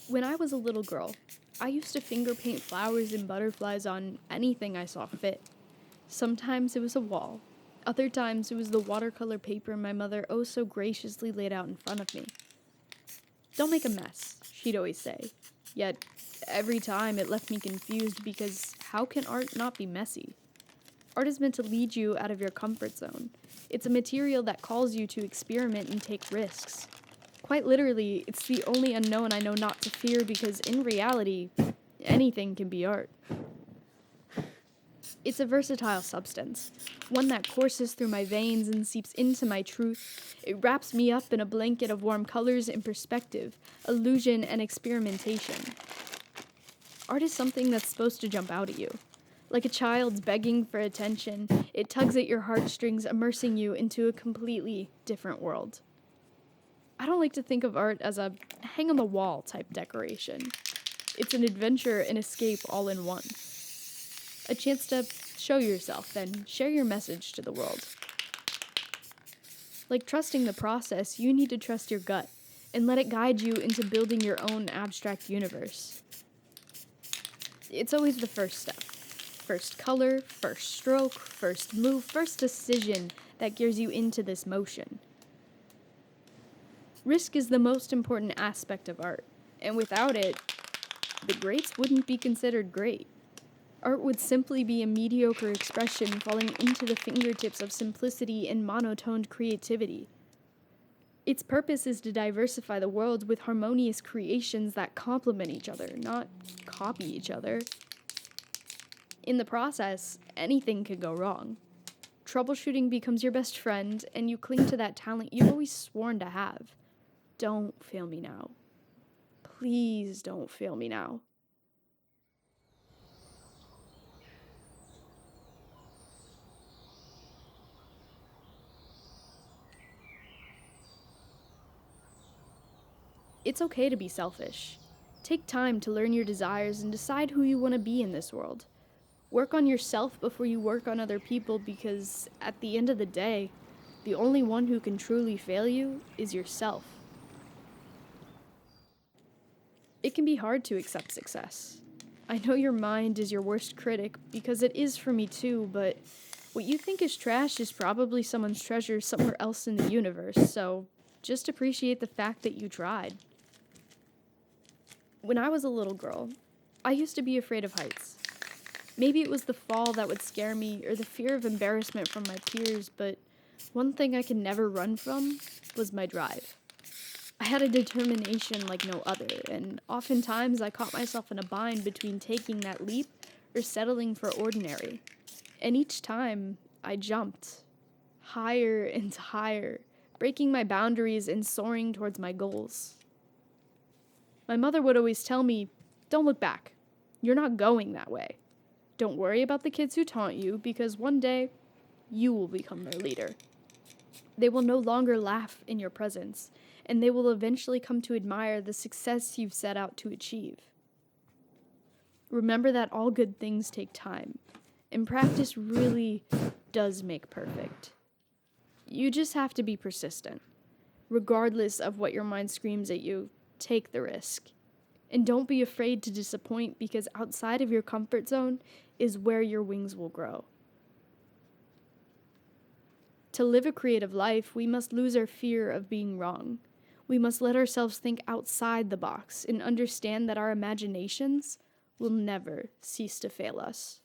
When I was a little girl, I used to finger paint flowers and butterflies on anything I saw fit. Sometimes it was a wall. Other times it was the watercolor paper my mother oh so graciously laid out in front of me. "Don't make a mess," she'd always say. Yet, every time it left me confused because how can art not be messy? Art is meant to lead you out of your comfort zone. It's a material that calls you to experiment and take risks. Quite literally, it's the only unknown I know not to fear because in reality, anything can be art. It's a versatile substance, one that courses through my veins and seeps into my truth. It wraps me up in a blanket of warm colors and perspective, illusion and experimentation. Art is something that's supposed to jump out at you. Like a child's begging for attention, it tugs at your heartstrings, immersing you into a completely different world. I don't like to think of art as a hang-on-the-wall type decoration. It's an adventure and escape all in one. A chance to show yourself and share your message to the world. Like trusting the process, you need to trust your gut and let it guide you into building your own abstract universe. It's always the first step. First color, first stroke, first move, first decision that gears you into this motion. Risk is the most important aspect of art, and without it, the greats wouldn't be considered great. Art would simply be a mediocre expression falling into the fingertips of simplicity and monotoned creativity. Its purpose is to diversify the world with harmonious creations that complement each other, not copy each other. In the process, anything can go wrong. Troubleshooting becomes your best friend, and you cling to that talent you've always sworn to have. Don't fail me now. Please don't fail me now. It's okay to be selfish. Take time to learn your desires and decide who you want to be in this world. Work on yourself before you work on other people because, at the end of the day, the only one who can truly fail you is yourself. It can be hard to accept success. I know your mind is your worst critic because it is for me too, but what you think is trash is probably someone's treasure somewhere else in the universe, so just appreciate the fact that you tried. When I was a little girl, I used to be afraid of heights. Maybe it was the fall that would scare me or the fear of embarrassment from my peers, but one thing I could never run from was my drive. I had a determination like no other, and oftentimes I caught myself in a bind between taking that leap or settling for ordinary. And each time, I jumped higher and higher, breaking my boundaries and soaring towards my goals. My mother would always tell me, "Don't look back. You're not going that way. Don't worry about the kids who taunt you, because one day, you will become their leader. They will no longer laugh in your presence, and they will eventually come to admire the success you've set out to achieve. Remember that all good things take time, and practice really does make perfect. You just have to be persistent. Regardless of what your mind screams at you, take the risk. And don't be afraid to disappoint, because outside of your comfort zone is where your wings will grow. To live a creative life, we must lose our fear of being wrong. We must let ourselves think outside the box and understand that our imaginations will never cease to fail us.